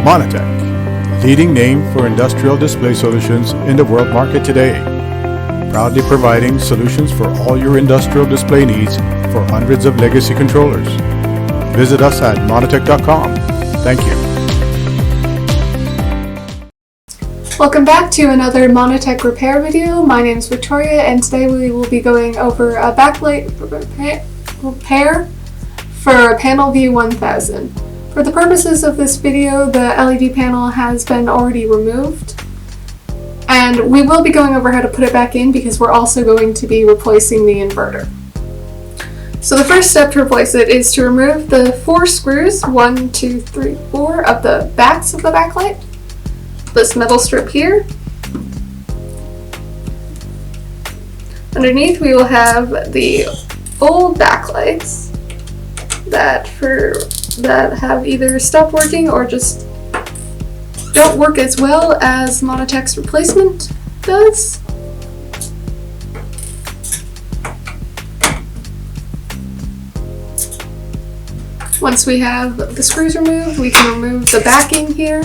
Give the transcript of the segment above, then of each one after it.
Monitech, leading name for industrial display solutions in the world market today. Proudly providing solutions for all your industrial display needs for hundreds of legacy controllers. Visit us at monitech.com. Thank you. Welcome back to another Monitech repair video. My name is Victoria and today we will be going over a backlight repair for a Panelview 1000. For the purposes of this video, the LED panel has been already removed, and we will be going over how to put it back in because we're also going to be replacing the inverter. So the first step to replace it is to remove the 4 screws, 1, 2, 3, 4 of the backs of the backlight. This metal strip here. Underneath we will have the old backlights that have either stopped working or just don't work as well as Monitech's replacement does. Once we have the screws removed, we can remove the backing here,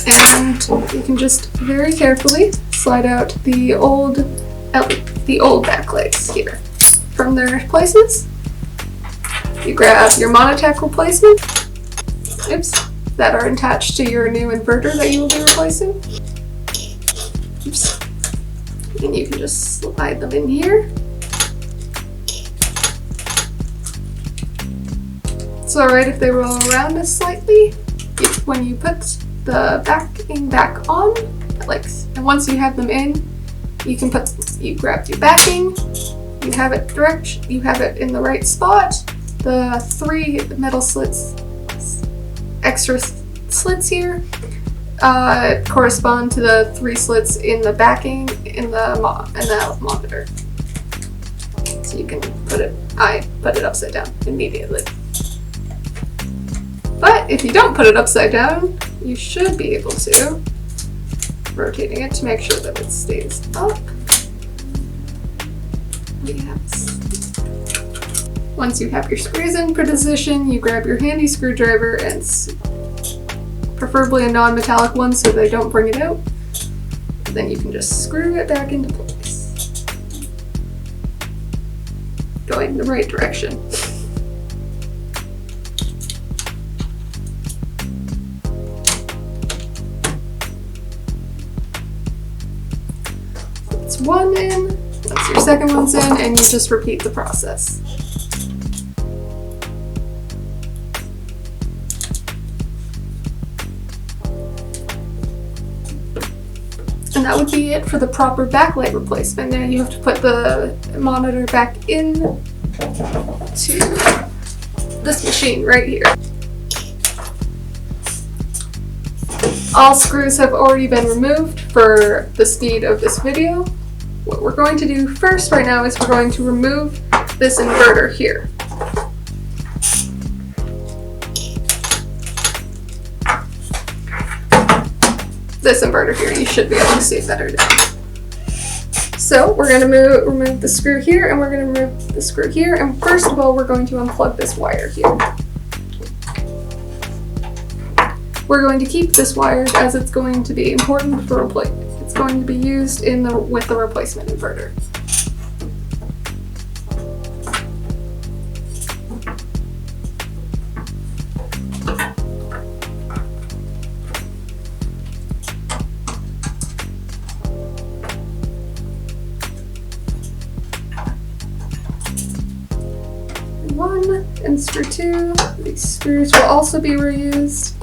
and you can just very carefully slide out the old backlights here from their places. You grab your Monitech replacement, that are attached to your new inverter that you will be replacing. And you can just slide them in here. It's alright if they roll around just slightly. When you put the backing back on, and once you have them in, you grab your backing, you have it in the right spot. The 3 metal slits, extra slits here, correspond to the 3 slits in the backing in the monitor. So you can I put it upside down immediately. But if you don't put it upside down, you should be able to, rotating it to make sure that it stays up. Once you have your screws in position, you grab your handy screwdriver, and preferably a non-metallic one so they don't bring it out. Then you can just screw it back into place, going in the right direction. That's one in, that's your second one's in, and you just repeat the process. And that would be it for the proper backlight replacement. Now you have to put the monitor back in to this machine right here. All screws have already been removed for the speed of this video. What we're going to do first right now is we're going to remove this inverter here. This inverter here, you should be able to see it better now. So we're going to remove the screw here, and we're going to remove the screw here, and first of all we're going to unplug this wire here. We're going to keep this wire as it's going to be important for replacement. It's going to be used with the replacement inverter. One and screw 2. These screws will also be reused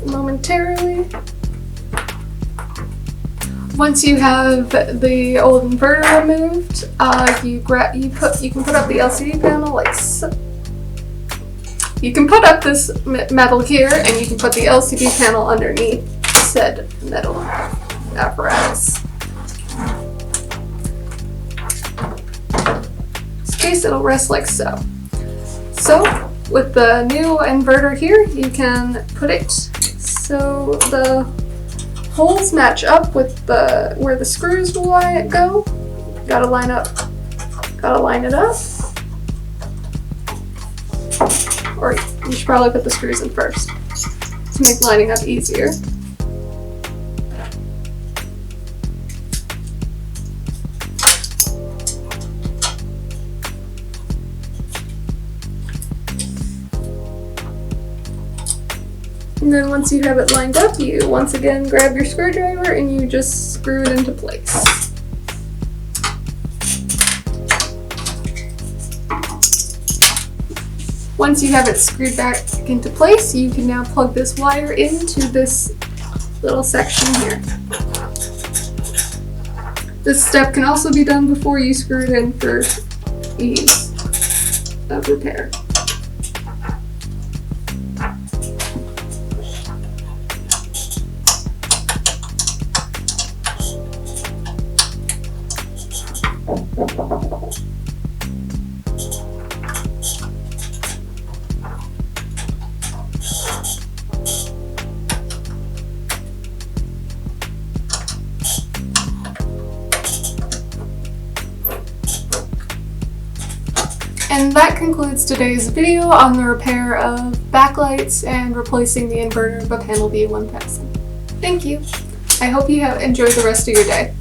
momentarily. Once you have the old inverter removed, you can put up the LCD panel like so. You can put up this metal here, and you can put the LCD panel underneath said metal apparatus. It'll rest like so. So with the new inverter here, you can put it so the holes match up with where the screws will go. Gotta line it up. Or you should probably put the screws in first. to make lining up easier. And then once you have it lined up, you once again grab your screwdriver and you just screw it into place. Once you have it screwed back into place, you can now plug this wire into this little section here. This step can also be done before you screw it in for ease of repair. And that concludes today's video on the repair of backlights and replacing the inverter of a Panelview 1000. Thank you. I hope you have enjoyed the rest of your day.